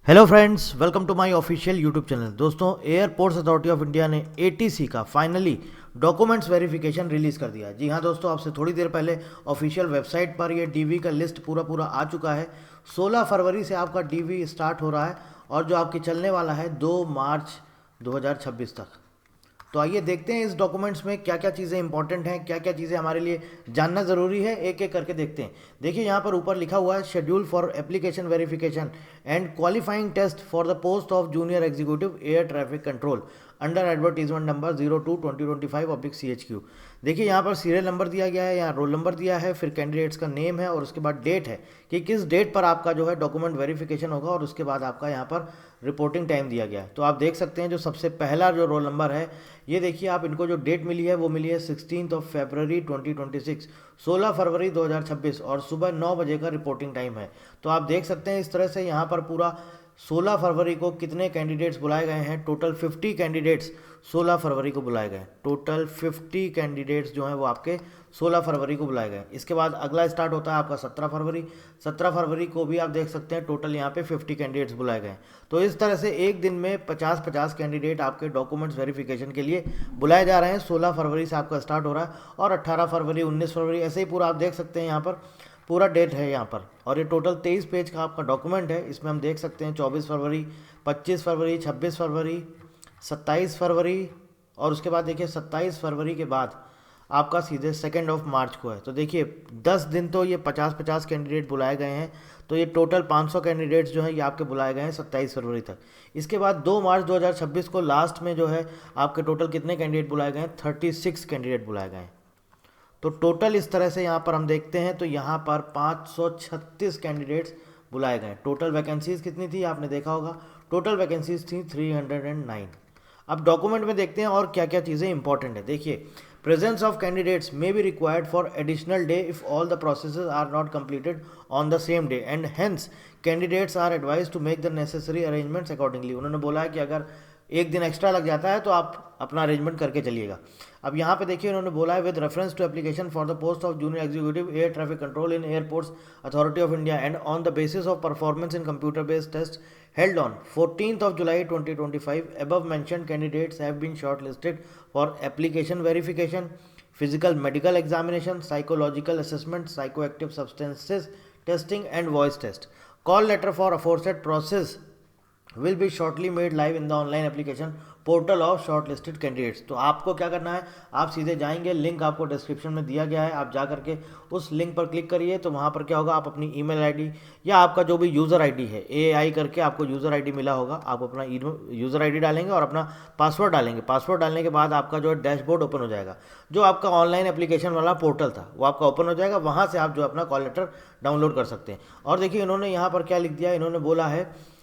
Hello friends, welcome to my official YouTube channel. दोस्तों, airports authority of India ने ATC का finally documents verification release कर दिया। जी हाँ दोस्तों, आपसे थोड़ी देर पहले ऑफिशियल वेबसाइट पर ये डीवी का लिस्ट पूरा आ चुका है। 16 फरवरी से आपका डीवी स्टार्ट हो रहा है और जो आपकी चलने वाला है 2 मार्च 2026 तक। तो आइए देखते हैं इस डॉक्यूमेंट्स में क्या क्या चीज़ें इंपॉर्टेंट हैं, क्या क्या चीज़ें हमारे लिए जानना ज़रूरी है, एक एक करके देखते हैं। देखिए यहाँ पर ऊपर लिखा हुआ है schedule for application verification and qualifying test for the post of junior executive air traffic control under advertisement number 02/2025/CHQ। देखिए यहाँ पर सीरियल नंबर दिया गया है, यहाँ रोल नंबर दिया है, फिर कैंडिडेट्स का नेम है और उसके बाद डेट है कि किस डेट पर आपका जो है डॉक्यूमेंट वेरिफिकेशन होगा और उसके बाद आपका यहाँ पर रिपोर्टिंग टाइम दिया गया है। तो आप देख सकते हैं जो सबसे पहला जो रोल नंबर है, ये देखिए आप, इनको जो डेट मिली है वो मिली है 16 फरवरी 2026, 16 फरवरी 2026 और सुबह 9 बजे का रिपोर्टिंग टाइम है। तो आप देख सकते हैं इस तरह से यहाँ पर पूरा 16 फरवरी को कितने कैंडिडेट्स बुलाए गए हैं। टोटल 50 कैंडिडेट्स 16 फरवरी को बुलाए गए। टोटल 50 कैंडिडेट्स जो हैं वो आपके 16 फरवरी को बुलाए गए। इसके बाद अगला स्टार्ट होता है आपका 17 फरवरी। 17 फरवरी को भी आप देख सकते हैं टोटल यहाँ पे 50 कैंडिडेट्स बुलाए गए। तो इस तरह से एक दिन में 50-50 कैंडिडेट आपके डॉक्यूमेंट्स वेरिफिकेशन के लिए बुलाए जा रहे हैं। 16 फरवरी से आपका स्टार्ट हो रहा है और 18 फरवरी, 19 फरवरी, ऐसे ही पूरा आप देख सकते हैं यहाँ पर पूरा डेट है यहाँ पर। और ये टोटल 23 पेज का आपका डॉक्यूमेंट है। इसमें हम देख सकते हैं 24 फरवरी, 25 फरवरी, 26 फरवरी, 27 फरवरी और उसके बाद देखिए 27 फरवरी के बाद आपका सीधे 2 मार्च को है। तो देखिए 10 दिन तो ये 50-50 कैंडिडेट बुलाए गए हैं। तो ये टोटल 500 कैंडिडेट्स जो हैं ये आपके बुलाए गए हैं 27 फरवरी तक। इसके बाद 2 मार्च 2026 को लास्ट में जो है आपके टोटल कितने कैंडिडेट बुलाए गए हैं, 36 कैंडिडेट बुलाए गए हैं। तो टोटल इस तरह से यहाँ पर हम देखते हैं तो यहाँ पर 536 कैंडिडेट्स बुलाए गए। टोटल वैकेंसीज कितनी थी आपने देखा होगा, टोटल वैकेंसीज थी 309। अब डॉक्यूमेंट में देखते हैं और क्या क्या चीज़ें इंपॉर्टेंट है। देखिए, presence of candidates may be required for additional day if all the processes are not completed on the same day and hence candidates are advise to make the necessary arrangements accordingly. उन्होंने बोला है कि अगर एक दिन extra लग जाता है तो आप अपना अरेंजमेंट करके चलिएगा। अब यहाँ पे देखिए उन्होंने बोला है with reference to application for the post of junior executive air traffic control in airports authority of India and on the basis of performance in computer based test held on 14th July 2025 above mentioned candidates have been shortlisted for application verification, physical medical examination, psychological assessment, psychoactive substances testing and voice test. Call letter for aforesaid process will be shortly made live in the online application portal of short listed candidates. तो आपको क्या करना है, आप सीधे जाएंगे, link आपको description में दिया गया है, आप जा करके उस लिंक पर क्लिक करिए। तो वहाँ पर क्या होगा, आप अपनी ईमेल आईडी या आपका जो भी यूज़र आईडी है, AI करके आपको यूज़र आईडी मिला होगा, आप अपना यूज़र आईडी डालेंगे और अपना पासवर्ड डालेंगे। पासवर्ड डालने के बाद आपका जो है डैशबोर्ड ओपन हो जाएगा। जो आपका ऑनलाइन एप्लीकेशन वाला पोर्टल था वो आपका ओपन हो जाएगा। वहाँ से आप जो अपना कॉल लेटर डाउनलोड कर सकते हैं। और देखिए इन्होंने यहाँ पर क्या लिख दिया, इन्होंने बोला है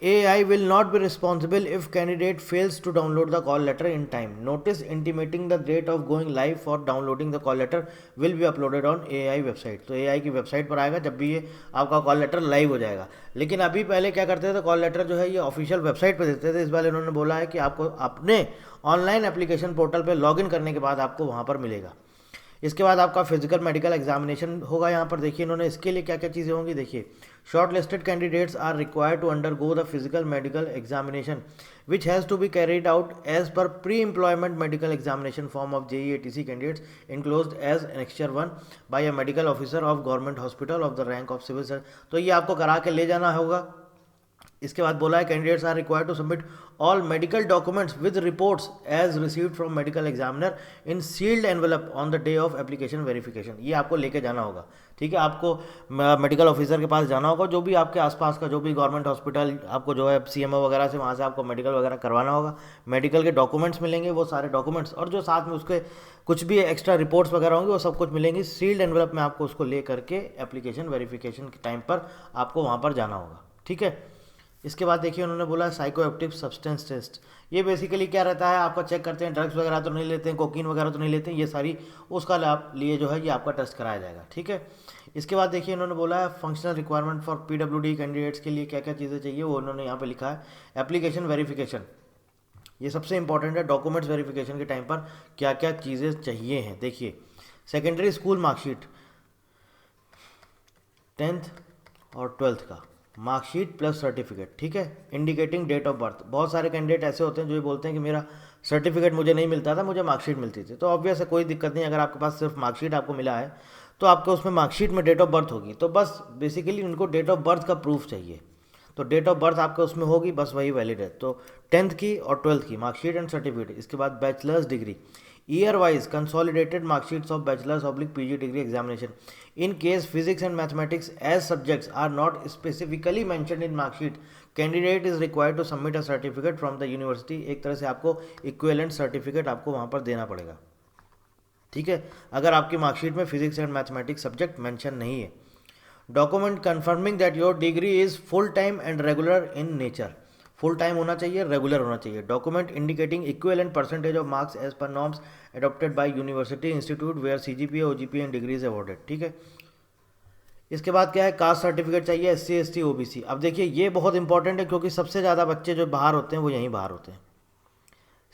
AI will not be responsible if candidate fails to download the call letter in time. Notice intimating the date of going live for downloading the call letter will be uploaded on AI website. तो AI की website पर आएगा जब भी ये आपका call letter live हो जाएगा। लेकिन अभी पहले क्या करते थे, कॉल लेटर जो है ये ऑफिशियल वेबसाइट पर देते थे। इस बार इन्होंने बोला है कि आपको अपने ऑनलाइन एप्लीकेशन पोर्टल पर लॉगिन करने के बाद आपको वहाँ पर मिलेगा। इसके बाद आपका फिजिकल मेडिकल एग्जामिनेशन होगा। यहाँ पर देखिए इन्होंने इसके लिए क्या क्या चीज़ें होंगी। देखिए, shortlisted candidates are required to undergo the physical medical examination which has to be carried out as per pre employment medical examination form of JEE ATC candidates enclosed as annexure 1 by a medical officer of government hospital of the rank of civil surgeon. तो ये आपको करा के ले जाना होगा। इसके बाद बोला है candidates are required to submit all medical documents with reports as received from medical examiner in sealed envelope on the day of application verification. ये आपको लेके जाना होगा, ठीक है। आपको मेडिकल ऑफिसर के पास जाना होगा, जो भी आपके आसपास का जो भी गवर्नमेंट हॉस्पिटल आपको जो है CMO वगैरह से, वहाँ से आपको मेडिकल वगैरह करवाना होगा। मेडिकल के डॉक्यूमेंट्स मिलेंगे, वो सारे डॉक्यूमेंट्स और जो साथ में उसके कुछ भी एक्स्ट्रा रिपोर्ट्स वगैरह होंगे वो सब कुछ मिलेंगी। सील्ड एनवेलप में आपको उसको ले करके एप्लीकेशन वेरिफिकेशन के टाइम पर आपको वहाँ पर जाना होगा, ठीक है। इसके बाद देखिए उन्होंने बोला साइको एक्टिव सब्सटेंस टेस्ट। ये बेसिकली क्या रहता है, आपका चेक करते हैं ड्रग्स वगैरह तो नहीं लेते हैं, कोकीन वगैरह तो नहीं लेते हैं, ये सारी उसका लिए जो है ये आपका टेस्ट कराया जाएगा, ठीक है। इसके बाद देखिए इन्होंने बोला है functional requirement for PWD candidates के लिए क्या क्या चीज़ें चाहिए वो उन्होंने यहाँ पे लिखा है। एप्लीकेशन वेरिफिकेशन, ये सबसे इंपॉर्टेंट है। डॉक्यूमेंट्स वेरिफिकेशन के टाइम पर क्या क्या चीज़ें चाहिए हैं। देखिए, सेकेंडरी स्कूल मार्कशीट 10th और 12th का, मार्कशीट प्लस सर्टिफिकेट, ठीक है, इंडिकेटिंग डेट ऑफ बर्थ। बहुत सारे कैंडिडेट ऐसे होते हैं जो ये बोलते हैं कि मेरा सर्टिफिकेट मुझे नहीं मिलता था, मुझे मार्कशीट मिलती थी। तो ऑब्वियस है, कोई दिक्कत नहीं, अगर आपके पास सिर्फ मार्कशीट आपको मिला है तो आपको उसमें मार्कशीट में डेट ऑफ बर्थ होगी। तो बस बेसिकली उनको डेट ऑफ बर्थ का प्रूफ चाहिए, तो डेट ऑफ बर्थ आपका उसमें होगी, बस वही वैलिड है। तो 10th की और 12th की मार्कशीट एंड सर्टिफिकेट। इसके बाद bachelor's degree, year wise consolidated marksheets of bachelor's oblique PG degree examination in case physics and mathematics as subjects are not specifically mentioned in marksheet, candidate is required to submit a certificate from the university. एक तरह से आपको equivalent certificate आपको वहाँ पर देना पड़ेगा, ठीक है, अगर आपकी मार्कशीट में physics and mathematics subject mention नहीं है। Document confirming that your degree is full time and regular in nature, full time होना चाहिए, रेगुलर होना चाहिए। Document indicating equivalent percentage of marks as per norms adopted by university institute where CGPA OGPA and degrees awarded, ठीक है। इसके बाद क्या है, कास्ट सर्टिफिकेट चाहिए, एससी एसटी ओबीसी। अब देखिए ये बहुत इंपॉर्टेंट है, क्योंकि सबसे ज़्यादा बच्चे जो बाहर होते हैं वो यहीं बाहर होते हैं,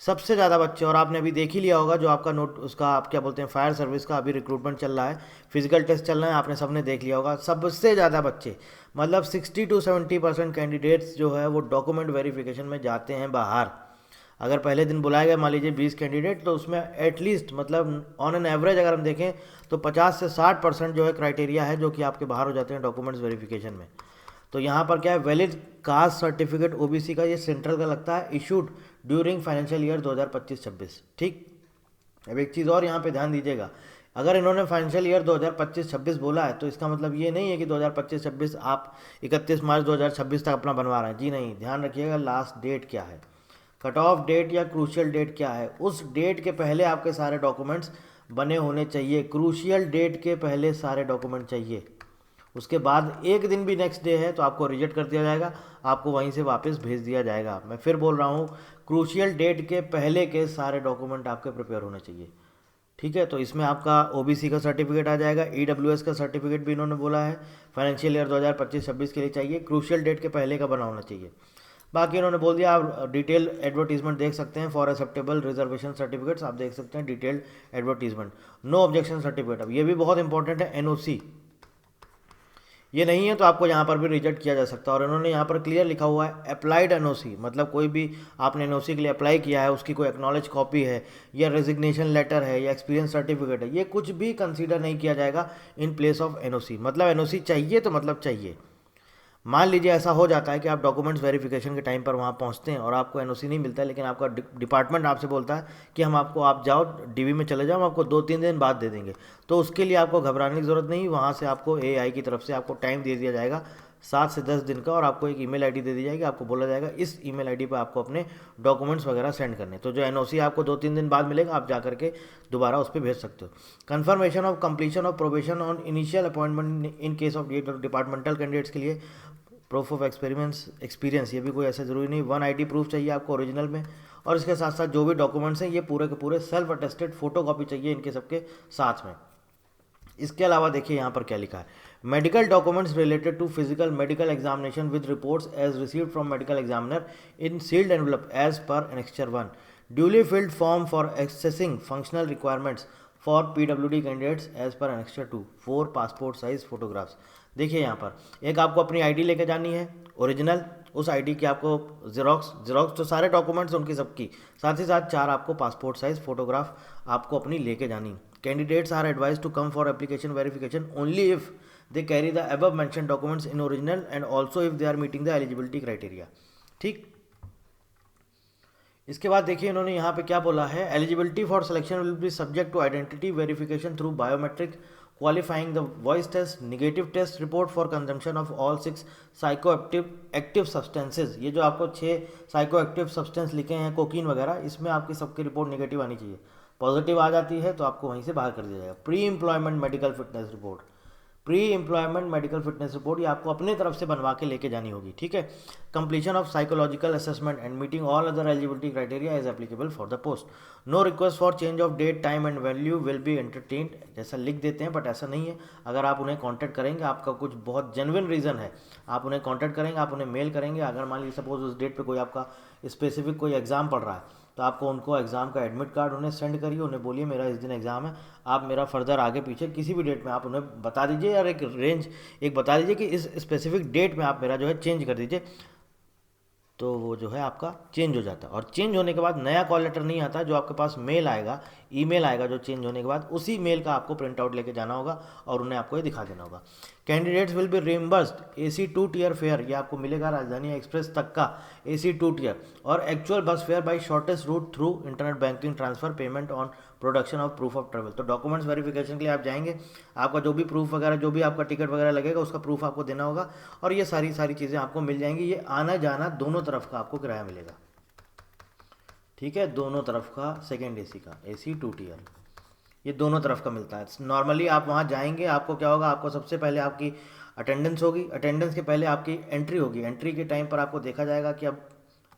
सबसे ज़्यादा बच्चे। और आपने अभी देख ही लिया होगा जो आपका नोट उसका आप क्या बोलते हैं फायर सर्विस का अभी रिक्रूटमेंट चल रहा है, फिजिकल टेस्ट चल रहा है, आपने सबने देख लिया होगा। सबसे ज़्यादा बच्चे मतलब 60 to 70% कैंडिडेट्स जो है वो डॉक्यूमेंट वेरिफिकेशन में जाते हैं बाहर। अगर पहले दिन बुलाए गए मान लीजिए 20 कैंडिडेट, तो उसमें एटलीस्ट मतलब ऑन एन एवरेज अगर हम देखें तो 50 से 60% जो है क्राइटेरिया है जो कि आपके बाहर हो जाते हैं डॉक्यूमेंट्स वेरिफिकेशन में। तो यहाँ पर क्या है, वैलिड कास्ट सर्टिफिकेट ओबीसी का, ये सेंट्रल का लगता है, इशूड ड्यूरिंग फाइनेंशियल ईयर 2025-26, ठीक। अब एक चीज़ और यहाँ पे ध्यान दीजिएगा, अगर इन्होंने फाइनेंशियल ईयर 2025-26 बोला है तो इसका मतलब ये नहीं है कि 2025-26 आप 31 मार्च 2026 तक अपना बनवा रहे हैं, जी नहीं। ध्यान रखिएगा लास्ट डेट क्या है, कट ऑफ डेट या क्रूशियल डेट क्या है, उस डेट के पहले आपके सारे डॉक्यूमेंट्स बने होने चाहिए। क्रूशियल डेट के पहले सारे डॉक्यूमेंट चाहिए, उसके बाद एक दिन भी नेक्स्ट डे है तो आपको रिजेक्ट कर दिया जाएगा, आपको वहीं से वापस भेज दिया जाएगा। मैं फिर बोल रहा हूँ, क्रूशियल डेट के पहले के सारे डॉक्यूमेंट आपके प्रिपेयर होने चाहिए, ठीक है। तो इसमें आपका ओबीसी का सर्टिफिकेट आ जाएगा, ईडब्ल्यूएस का सर्टिफिकेट भी इन्होंने बोला है फाइनेंशियल ईयर 2025-26 के लिए चाहिए, क्रूशियल डेट के पहले का बना होना चाहिए। बाकी इन्होंने बोल दिया, आप डिटेल एडवर्टीजमेंट देख सकते हैं फॉर एक्सेप्टेबल रिजर्वेशन सर्टिफिकेट्स, आप देख सकते हैं detailed advertisement. No objection certificate, अब ये भी बहुत इंपॉर्टेंट है, एनओसी ये नहीं है तो आपको यहाँ पर भी रिजेक्ट किया जा सकता है। और इन्होंने यहाँ पर क्लियर लिखा हुआ है अप्लाइड एनओसी, मतलब कोई भी आपने एनओसी के लिए अप्लाई किया है उसकी कोई एक्नॉलेज कॉपी है या रेजिग्नेशन लेटर है या एक्सपीरियंस सर्टिफिकेट है, ये कुछ भी कंसीडर नहीं किया जाएगा इन प्लेस ऑफ एनओसी। मतलब एनओसी चाहिए तो मतलब चाहिए। मान लीजिए ऐसा हो जाता है कि आप डॉक्यूमेंट्स वेरिफिकेशन के टाइम पर वहाँ पहुँचते हैं और आपको एनओसी नहीं मिलता है, लेकिन आपका डिपार्टमेंट आपसे बोलता है कि हम आपको, आप जाओ डीवी में चले जाओ, हम आपको 2-3 दिन बाद दे देंगे। तो उसके लिए आपको घबराने की ज़रूरत नहीं, वहाँ से आपको एआई की तरफ से आपको टाइम दे दिया जाएगा 7 से 10 दिन का, और आपको एक ईमेल आईडी दे दी जाएगी, आपको बोला जाएगा इस ईमेल आईडी पर आपको अपने डॉक्यूमेंट्स वगैरह सेंड करने। तो जो एनओसी आपको 2-3 दिन बाद मिलेगा, आप जा करके दोबारा उस पर भेज सकते हो। Confirmation of completion of probation on initial appointment in case of departmental candidates के लिए प्रूफ ऑफ एक्सपीरियंस, ये भी कोई ऐसा ज़रूरी नहीं, 1 ID प्रूफ चाहिए आपको ओरिजिनल में। और इसके साथ साथ जो भी डॉक्यूमेंट्स हैं ये पूरे के पूरे सेल्फ अटेस्टेड फोटो कॉपी चाहिए इनके सबके साथ में। इसके अलावा देखिए यहाँ पर क्या लिखा है, medical documents related to physical medical examination with reports as received from medical examiner in sealed envelope as per annexure 1, duly filled form for accessing functional requirements for पीडब्ल्यूडी candidates as per annexure 2, 4 passport size photographs. देखिए यहाँ पर एक आपको अपनी ID लेके जानी है ओरिजिनल, उस आईडी की आपको जीरोक्स तो सारे डॉक्यूमेंट्स उनकी सबकी, साथ ही साथ 4 आपको पासपोर्ट साइज फोटोग्राफ आपको अपनी लेके जानी। Candidates are advise to come for application verification only if they carry the above mention documents in original and also if they are meeting the eligibility criteria, ठीक। इसके बाद देखिए इन्होंने यहाँ पे क्या बोला है, eligibility for selection will be subject to identity verification through biometric qualifying the voice test, negative test report for consumption of all 6 psychoactive substances। ये जो आपको 6 psychoactive substance लिखे हैं कोकीन वगैरह, इसमें आपकी सबकी रिपोर्ट नेगेटिव आनी चाहिए। पॉजिटिव आ जाती है तो आपको वहीं से बाहर कर दिया जाएगा। Pre employment medical fitness report, pre employment medical fitness report ये आपको अपने तरफ से बनवा के लेके जानी होगी, ठीक है। completion of psychological assessment and meeting all other eligibility criteria is applicable for the post. No request for change of date, time and value will be entertained. जैसा लिख देते हैं बट ऐसा नहीं है. अगर आप उन्हें कॉन्टैक्ट करेंगे, आपका कुछ बहुत जेन्युइन रीज़न है, आप उन्हें कॉन्टैक्ट करेंगे, आप उन्हें मेल करेंगे. अगर मान लीजिए सपोज उस डेट पे कोई आपका स्पेसिफिक कोई एग्ज़ाम पढ़ रहा है, तो आपको उनको एग्ज़ाम का एडमिट कार्ड उन्हें सेंड करिए, उन्हें बोलिए मेरा इस दिन एग्ज़ाम है, आप मेरा फर्दर आगे पीछे किसी भी डेट में आप उन्हें बता दीजिए, और एक रेंज एक बता दीजिए कि इस स्पेसिफिक डेट में आप मेरा जो है चेंज कर दीजिए. तो वो जो है आपका चेंज हो जाता है. और चेंज होने के बाद नया कॉल लेटर नहीं आता, जो आपके पास मेल आएगा, ईमेल आएगा जो चेंज होने के बाद, उसी मेल का आपको प्रिंट आउट लेके जाना होगा और उन्हें आपको ये दिखा देना होगा. Candidates will be reimbursed AC 2 tier fare, ये आपको मिलेगा राजधानी एक्सप्रेस तक का AC 2 टियर, और actual bus fare by shortest route through internet banking transfer payment on production of proof of travel. तो डॉक्यूमेंट्स वेरिफिकेशन के लिए आप जाएंगे, आपका जो भी प्रूफ वगैरह, जो भी आपका टिकट वगैरह लगेगा, उसका प्रूफ आपको देना होगा, और ये सारी चीज़ें आपको मिल जाएंगी. ये आना जाना दोनों तरफ का आपको किराया मिलेगा. ठीक है, दोनों तरफ का सेकेंड AC का AC 2 टियर, ये दोनों तरफ का मिलता है. नॉर्मली आप वहाँ जाएंगे, आपको क्या होगा, आपको सबसे पहले आपकी अटेंडेंस होगी, अटेंडेंस के पहले आपकी एंट्री होगी. एंट्री के टाइम पर आपको देखा जाएगा कि अब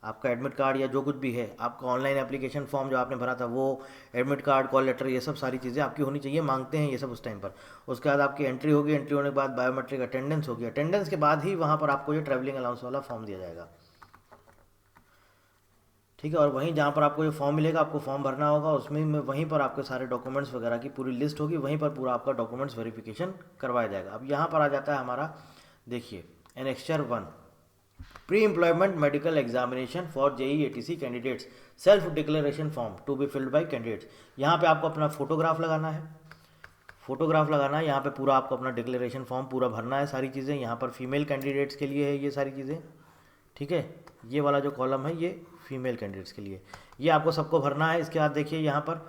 आपका एडमिट कार्ड या जो कुछ भी है, आपका ऑनलाइन एप्लीकेशन फॉर्म जो आपने भरा था, वो एडमिट कार्ड, कॉल लेटर, ये सब सारी चीज़ें आपकी होनी चाहिए, मांगते हैं ये सब उस टाइम पर. उसके बाद आपकी एंट्री होगी, एंट्री होने के बाद बायोमेट्रिक अटेंडेंस होगी, अटेंडेंस के बाद ही वहाँ पर आपको ये ट्रैवलिंग अलाउंस वाला फॉर्म दिया जाएगा. ठीक है, और वहीं जहाँ पर आपको ये फॉर्म मिलेगा, आपको फॉर्म भरना होगा, उसमें वहीं पर आपके सारे डॉक्यूमेंट्स वगैरह की पूरी लिस्ट होगी, वहीं पर पूरा आपका डॉक्यूमेंट्स वेरिफिकेशन करवाया जाएगा. अब यहाँ पर आ जाता है हमारा, देखिए annexure 1, pre employment medical examination for JEE ATC candidates, self declaration form to be filled by candidates. यहाँ पे आपको अपना फोटोग्राफ लगाना है, फोटोग्राफ लगाना है यहाँ पे, पूरा आपको अपना डिक्लेरेशन फॉर्म पूरा भरना है, सारी चीज़ें. यहाँ पर फीमेल कैंडिडेट्स के लिए है ये सारी चीज़ें. ठीक है, ये वाला जो कॉलम है ये फीमेल कैंडिडेट्स के लिए, ये आपको सबको भरना है. इसके बाद देखिए यहाँ पर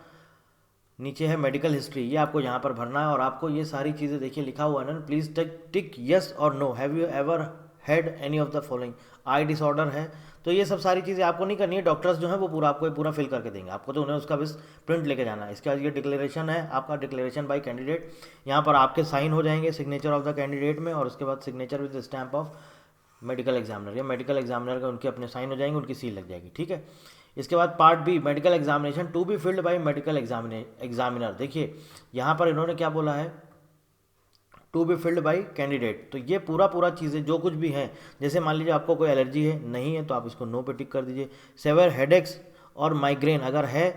नीचे है मेडिकल हिस्ट्री, ये आपको यहाँ पर भरना है, और आपको ये सारी चीज़ें देखिए लिखा हुआ है ना, प्लीज़ टिक यस और no, have you ever had any of the following, eye disorder है. तो ये सब सारी चीज़ें आपको नहीं करनी है, डॉक्टर्स जो है वो पूरा आपको पूरा फिल करके देंगे, आपको तो उन्हें उसका बस प्रिंट लेके जाना है. इसके बाद ये डिक्लेरेशन है आपका, डिक्लेरेशन बाय कैंडिडेट, यहाँ पर आपके साइन हो जाएंगे सिग्नेचर ऑफ द कैंडिडेट में, और उसके बाद signature with stamp of medical examiner, या मेडिकल एग्जामिनर का उनके अपने साइन हो जाएंगे, उनकी सील लग जाएगी. ठीक है, इसके बाद part B, medical examination to be filled by medical examiner. देखिए यहाँ पर इन्होंने क्या बोला है, to be filled by candidate. तो ये पूरा चीज़ें जो कुछ भी हैं, जैसे मान लीजिए आपको कोई एलर्जी है, नहीं है तो आप इसको नो पे टिक कर दीजिए. सेवर हेडेक्स और माइग्रेन अगर है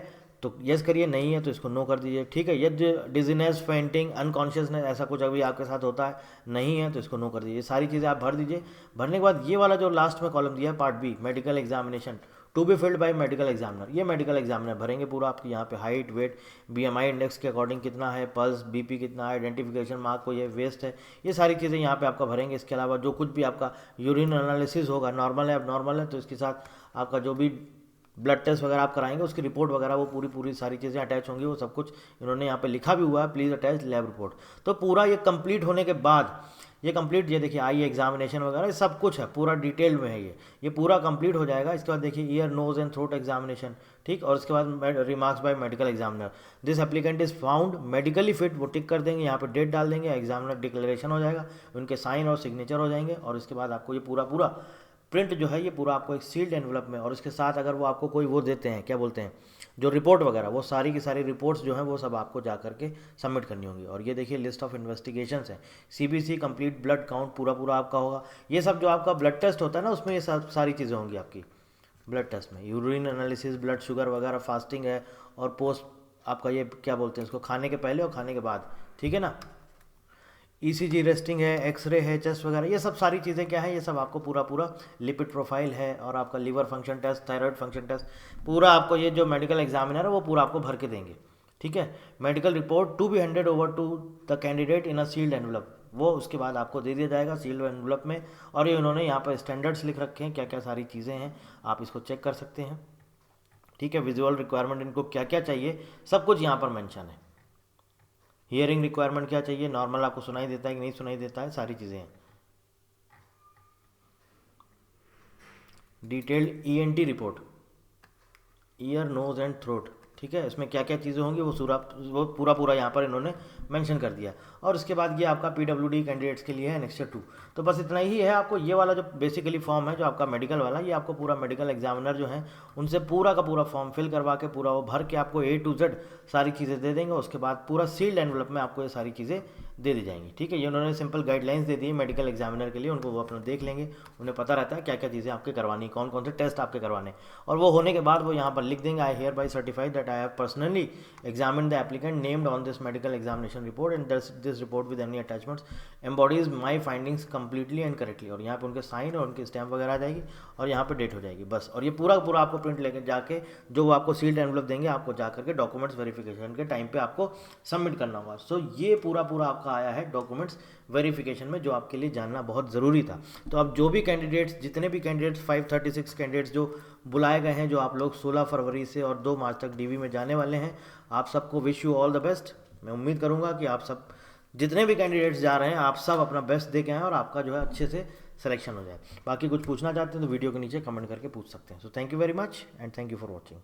तो यस करिए, नहीं है तो इसको नो कर दीजिए. ठीक है, यदि डिजीनेस, फेंटिंग, अनकॉन्शियसनेस ऐसा कुछ अभी आपके साथ होता है, नहीं है तो इसको नो कर दीजिए. सारी चीज़ें आप भर दीजिए. भरने के बाद ये वाला जो लास्ट में कॉलम दिया है part B, medical examination to be filled by medical examiner, ये मेडिकल एग्जामिनर भरेंगे पूरा. आपकी यहाँ पे हाइट, वेट, BMI इंडेक्स के अकॉर्डिंग कितना है, पल्स, BP कितना है, आइडेंटिफिकेशन मार्क को ये वेस्ट है, ये सारी चीज़ें यहाँ पे आपका भरेंगे. इसके अलावा जो कुछ भी आपका यूरिन एनालिसिस होगा, नॉर्मल है, अब नॉर्मल है, तो इसके साथ आपका जो भी ब्लड टेस्ट वगैरह आप कराएंगे, उसकी रिपोर्ट वगैरह वो पूरी सारी चीज़ें अटैच होंगी, वो सब कुछ इन्होंने यहाँ पे लिखा भी हुआ है, प्लीज़ अटैच लैब रिपोर्ट. तो पूरा ये कंप्लीट होने के बाद, ये कंप्लीट, ये देखिए आई एग्जामिनेशन वगैरह सब कुछ है, पूरा डिटेल में है ये पूरा कंप्लीट हो जाएगा. इसके बाद देखिए ear, nose and throat examination. ठीक, और इसके बाद remarks by medical examiner, this applicant is found medically fit, वो टिक कर देंगे, यहाँ पे डेट डाल देंगे, एग्जामिनर डिक्लेरेशन हो जाएगा, उनके साइन और सिग्नेचर हो जाएंगे, और इसके बाद आपको ये पूरा प्रिंट जो है ये पूरा आपको एक सील्ड एनवलप में, और इसके साथ अगर वो आपको कोई वो देते हैं, क्या बोलते हैं, जो रिपोर्ट वगैरह, वो सारी की सारी रिपोर्ट्स जो हैं वो सब आपको जा करके सबमिट करनी होंगी. और ये देखिए लिस्ट ऑफ इन्वेस्टिगेशंस है, CBC कंप्लीट ब्लड काउंट पूरा आपका होगा. ये सब जो आपका ब्लड टेस्ट होता है ना, उसमें ये सब सारी चीज़ें होंगी आपकी ब्लड टेस्ट में, यूरिन एनालिसिस, ब्लड शुगर वगैरह, फास्टिंग है, और पोस्ट आपका ये क्या बोलते हैं इसको, खाने के पहले और खाने के बाद. ठीक है ना, ECG रेस्टिंग है, एक्सरे है, चेस्ट वगैरह, ये सब सारी चीज़ें क्या है, ये सब आपको पूरा लिपिड प्रोफाइल है, और आपका liver function test, thyroid function test, पूरा आपको ये जो मेडिकल एग्जामिनर है वो पूरा आपको भर के देंगे. ठीक है, medical report to be handed over to the candidate in a sealed envelope, वो उसके बाद आपको दे दिया जाएगा सील्ड एनवलप में. और ये उन्होंने यहाँ पर स्टैंडर्ड्स लिख रखे हैं, क्या क्या सारी चीज़ें हैं, आप इसको चेक कर सकते हैं. ठीक है, विजुअल रिक्वायरमेंट इनको क्या क्या चाहिए सब कुछ यहाँ पर मेंशन है. हियरिंग रिक्वायरमेंट क्या चाहिए, नॉर्मल आपको सुनाई देता है कि नहीं सुनाई देता है, सारी चीज़ें हैं. Detailed ENT report, ear, nose and throat, ठीक है, इसमें क्या क्या चीज़ें होंगी वो पूरा यहाँ पर इन्होंने मेंशन कर दिया। और इसके बाद ये आपका PWD कैंडिडेट्स के लिए है नेक्स्ट 2। तो बस इतना ही है। आपको ये वाला जो बेसिकली फॉर्म है जो आपका मेडिकल वाला, ये आपको पूरा मेडिकल एग्जामिनर जो है उनसे पूरा का पूरा फॉर्म फिल करवा के पूरा वो भर के आपको A to Z सारी चीज़ें दे देंगे। उसके बाद पूरा सील्ड एनवलप में आपको ये सारी चीज़ें दे दी जाएंगी। ठीक है, ये उन्होंने सिंपल गाइडलाइंस दे दी मेडिकल एग्जामिनर के लिए, उनको वो अपना देख लेंगे, उन्हें पता रहता है क्या क्या चीज़ें आपके करवानी, कौन कौन से टेस्ट आपके करवाने। और वो होने के बाद वो यहाँ पर लिख देंगे, I hear by certified that I have personally examine the applicant named on this medical examination report and this report with any attachments embodies my findings completely and correctly. और यहाँ पे उनके साइन और उनकी स्टैम्प वगैरह आ जाएगी और यहाँ पे डेट हो जाएगी बस। और ये पूरा पूरा आपको प्रिंट लेकर जाके जो वो आपको सील्ड एनवलप देंगे, आपको जा करके डॉक्यूमेंट्स वेरिफिकेशन के टाइम पे आपको सबमिट करना होगा। सो ये पूरा आपका आया है डॉक्यूमेंट्स वेरिफिकेशन में, जो आपके लिए जानना बहुत ज़रूरी था। तो अब जो भी कैंडिडेट्स, जितने भी कैंडिडेट्स 536 कैंडिडेट्स जो बुलाए गए हैं, जो आप लोग 16 फरवरी से और 2 मार्च तक DV में जाने वाले हैं, आप सबको wish you all the best. मैं उम्मीद करूंगा कि आप सब जितने भी कैंडिडेट्स जा रहे हैं आप सब अपना बेस्ट दे के आएँ और आपका जो है अच्छे से सिलेक्शन हो जाए। बाकी कुछ पूछना चाहते हैं तो वीडियो के नीचे कमेंट करके पूछ सकते हैं। So thank you very much and thank you for watching.